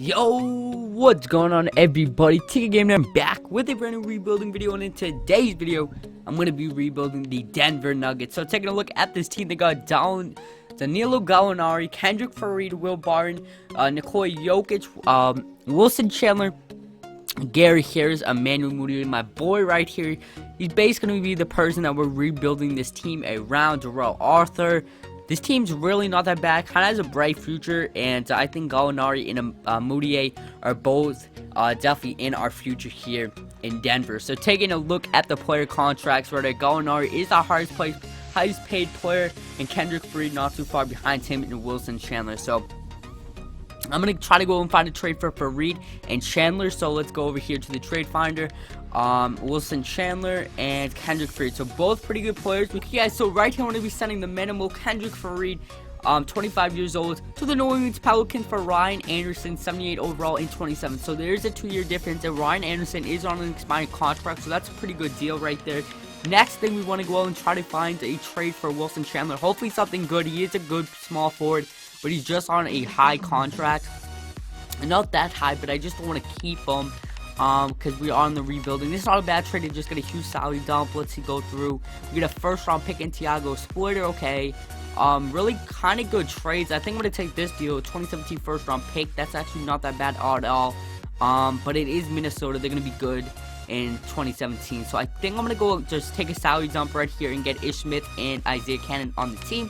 Yo, what's going on, everybody? 2K16 I'm back with a brand new rebuilding video, and in today's video I'm going to be rebuilding the Denver Nuggets. So taking a look at this team, they got Danilo Gallinari, Kendrick Farid, Will Barton, Nikola Jokic, Wilson Chandler, Gary Harris, Emmanuel Mudiay, my boy right here. He's basically going to be the person that we're rebuilding this team around. Darrell Arthur. This team's really not that bad, kind of has a bright future, and I think Gallinari and Mudiay are both definitely in our future here in Denver. So taking a look at the player contracts, where Gallinari is the highest paid player, and Kendrick Farid not too far behind him, and Wilson Chandler. So I'm going to try to go and find a trade for Farid and Chandler. So let's go over here to the trade finder. Wilson Chandler and Kendrick Farid. So both pretty good players. Yeah, so right here I'm going to be sending the minimal Kendrick Farid, 25 years old, to the New Orleans Pelicans for Ryan Anderson, 78 overall in 27. So there's a 2-year difference, and Ryan Anderson is on an expiring contract, so that's a pretty good deal right there. Next thing, we want to go out and try to find a trade for Wilson Chandler. Hopefully something good. He is a good small forward, but he's just on a high contract. Not that high, but I just don't want to keep him because we are on the rebuilding. This is not a bad trade. They just get a huge salary dump. Let's see, go through. We get a first-round pick in Tiago Splitter. Okay. Really kind of good trades. I think I'm going to take this deal, 2017 first-round pick. That's actually not that bad at all. But it is Minnesota. They're going to be good in 2017. So I think I'm going to go just take a salary dump right here and get Ish Smith and Isaiah Cannon on the team.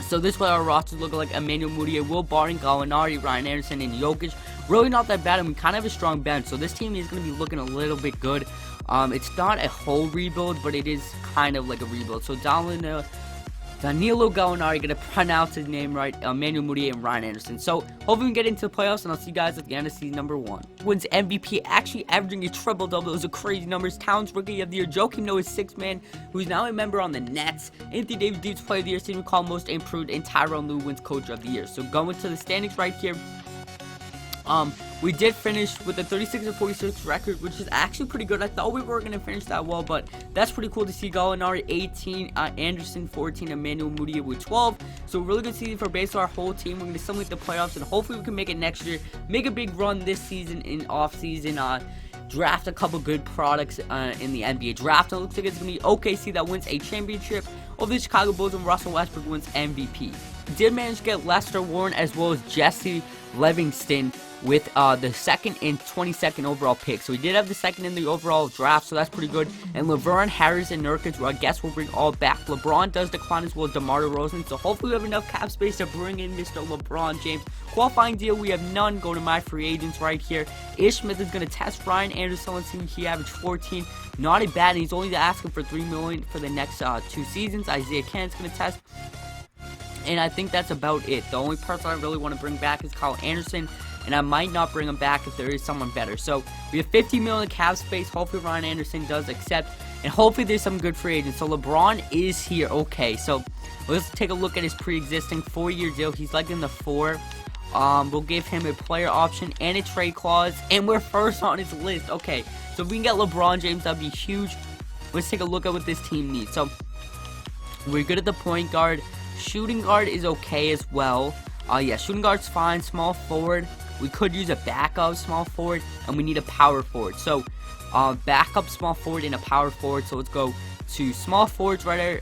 So this way our rosters look like Emmanuel Mudiay, Will Barton, Gallinari, Ryan Anderson, and Jokic. Really not that bad, and we kind of have a strong bench. So this team is going to be looking a little bit good. It's not a whole rebuild, but it is kind of like a rebuild. So Danilo Gallinari, going to pronounce his name right, Emmanuel Mudiay, and Ryan Anderson. So hopefully we can get into the playoffs, and I'll see you guys at the end of season number 1. Wins MVP, actually averaging a triple-double. Those are crazy numbers. Towns Rookie of the Year. Joakim Noah's 6th man, who's now a member on the Nets. Anthony Davis Deep's Player of the Year, Stephen McCall Most Improved, and Tyronn Lue wins Coach of the Year. So going to the standings right here. We did finish with a 36-46 record, which is actually pretty good. I thought we weren't going to finish that well, but that's pretty cool to see. Gallinari 18, Anderson 14, Emmanuel Mudiay with 12. So really good season for basically our whole team. We're going to simulate the playoffs, and hopefully we can make it next year. Make a big run this season in off-season. Draft a couple good products in the NBA draft. It looks like it's going to be OKC that wins a championship over the Chicago Bulls, and Russell Westbrook wins MVP. Did manage to get Lester Warren as well as Jesse Livingston with the 2nd and 22nd overall pick. So we did have the 2nd in the overall draft, so that's pretty good. And LeVern, Harris, and Nurkic, who I guess we'll bring all back. LeBron does decline as well as DeMar DeRozan, so hopefully we have enough cap space to bring in Mr. LeBron James. Qualifying deal, we have none. Go to my free agents right here. Ish Smith is going to test Ryan Anderson. Let's see, he averaged 14. Not a bad, and he's only asking for $3 million for the next 2 seasons. Isaiah Cannon's going to test. And I think that's about it. The only person I really want to bring back is Kyle Anderson, and I might not bring him back if there is someone better. So we have $50 million cap space. Hopefully Ryan Anderson does accept, and hopefully there's some good free agents. So LeBron is here. Okay, so let's take a look at his pre-existing 4-year deal. He's like in the 4. We'll give him a player option and a trade clause, and we're first on his list. Okay, so if we can get LeBron James, that'd be huge. Let's take a look at what this team needs. So we're good at the point guard. Shooting guard is okay as well. Yeah, shooting guard's fine. Small forward, we could use a backup small forward, and we need a power forward. So backup small forward and a power forward. So let's go to small forwards right there.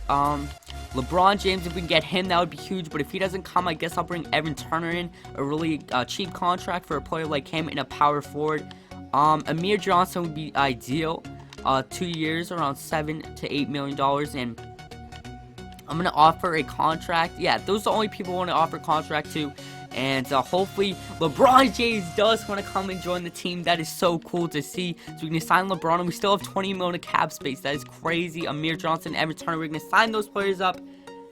LeBron James, if we can get him, that would be huge. But if he doesn't come, I guess I'll bring Evan Turner in, a really cheap contract for a player like him, in a power forward. Amir Johnson would be ideal. 2 years, around $7 to $8 million, and I'm going to offer a contract. Yeah, those are the only people I want to offer a contract to. And hopefully LeBron James does want to come and join the team. That is so cool to see. So we can sign LeBron, and we still have $20 million cap space. That is crazy. Amir Johnson, Evan Turner, we're going to sign those players up.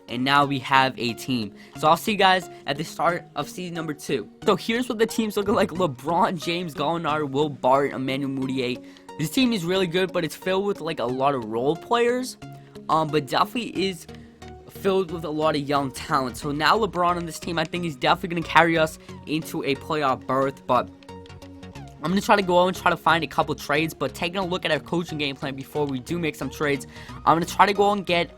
And now we have a team. So I'll see you guys at the start of season number 2. So here's what the team's looking like. LeBron James, Gallinari, Will Barton, Emmanuel Mudiay. This team is really good, but it's filled with like a lot of role players. But definitely is filled with a lot of young talent. So now LeBron on this team, I think he's definitely going to carry us into a playoff berth. But I'm going to try to go out and try to find a couple trades. But taking a look at our coaching game plan before we do make some trades, I'm going to try to go and get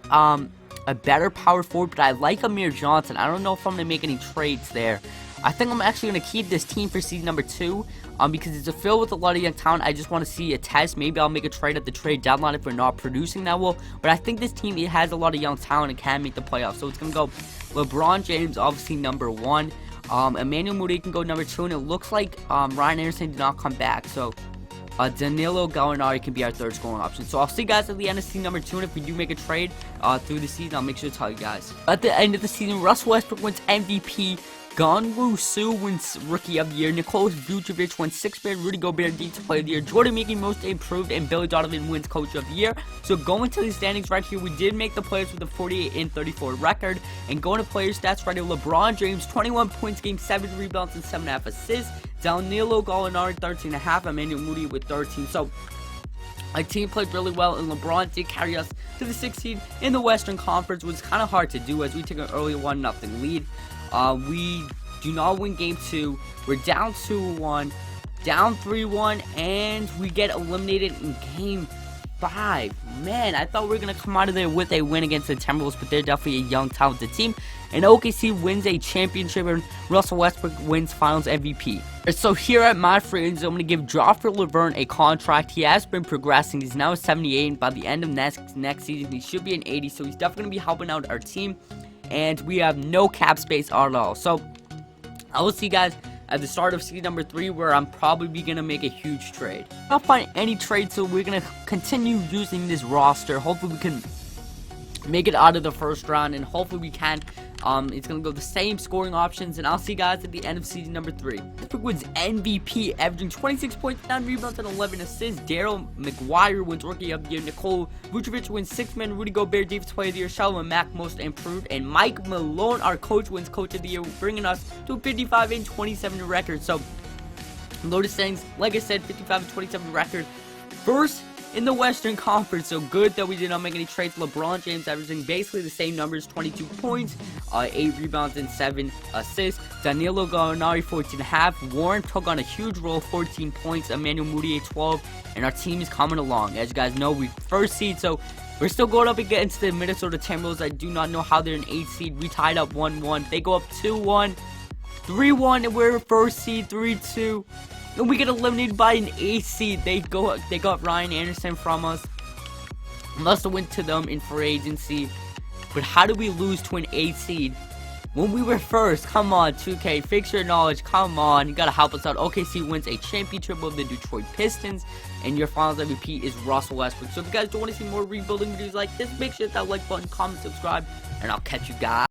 a better power forward, but I like Amir Johnson. I don't know if I'm going to make any trades there. I think I'm actually going to keep this team for season number 2 because it's filled with a lot of young talent. I just want to see a test. Maybe I'll make a trade at the trade deadline if we're not producing that well. But I think this team, it has a lot of young talent and can make the playoffs. So it's going to go LeBron James, obviously number 1. Emmanuel Mudiay can go number 2. And it looks like Ryan Anderson did not come back. So Danilo Gallinari can be our third scoring option. So I'll see you guys at the end of season number 2, and if we do make a trade through the season, I'll make sure to tell you guys. At the end of the season, Russell Westbrook wins MVP, Gonwu Su wins Rookie of the Year, Nikola Vucevic wins 6th Man, Rudy Gobert Defensive Player of the Year, Jordan Mickey Most Improved, and Billy Donovan wins Coach of the Year. So going to the standings right here, we did make the playoffs with a 48-34 record, and going to player stats right here, LeBron James 21 points, game 7 rebounds and 7.5 assists. Danilo Gallinari 13.5, Emmanuel Mudiay with 13. So our team played really well, and LeBron did carry us to the 6th seed in the Western Conference, which was kind of hard to do as we took an early 1-0 lead. We do not win game 2. We're down 2-1, down 3-1, and we get eliminated in game 5. Man, I thought we were going to come out of there with a win against the Timberwolves, but they're definitely a young, talented team. And OKC wins a championship, and Russell Westbrook wins Finals MVP. So here at my friends, I'm going to give Joffrey Laverne a contract. He has been progressing. He's now a 78, and by the end of next season, he should be an 80. So he's definitely going to be helping out our team. And we have no cap space at all. So I will see you guys at the start of season number 3, where I'm probably going to make a huge trade. I don't find any trade, so we're going to continue using this roster. Hopefully we can make it out of the first round, and hopefully we can. It's going to go the same scoring options, and I'll see you guys at the end of season number 3. Westbrook wins MVP, averaging 26 points, 9 rebounds, and 11 assists. Daryl McGuire wins Rookie of the Year. Nikola Vucevic wins 6th Man. Rudy Gobert Defensive Player of the Year. Shalom Mack Most Improved. And Mike Malone, our coach, wins Coach of the Year, bringing us to a 55-27 record. So, Lotus Sayings, like I said, 55-27 record. First in the Western Conference, so good that we did not make any trades. LeBron James averaging basically the same numbers, 22 points, 8 rebounds, and 7 assists. Danilo Gallinari, 14.5. Warren took on a huge role, 14 points. Emmanuel Mudiay, 12. And our team is coming along. As you guys know, we first seed, so we're still going up against the Minnesota Timberwolves. I do not know how they're an 8th seed. We tied up 1-1. They go up 2-1, 3-1, and we're first seed, 3-2. And we get eliminated by an 8th seed. They got Ryan Anderson from us. Must have went to them in free agency. But how did we lose to an 8th seed when we were first? Come on, 2K, fix your knowledge. Come on, you gotta help us out. OKC wins a championship of the Detroit Pistons, and your Finals MVP is Russell Westbrook. So if you guys don't want to see more rebuilding videos like this, make sure to hit that like button, comment, subscribe, and I'll catch you guys.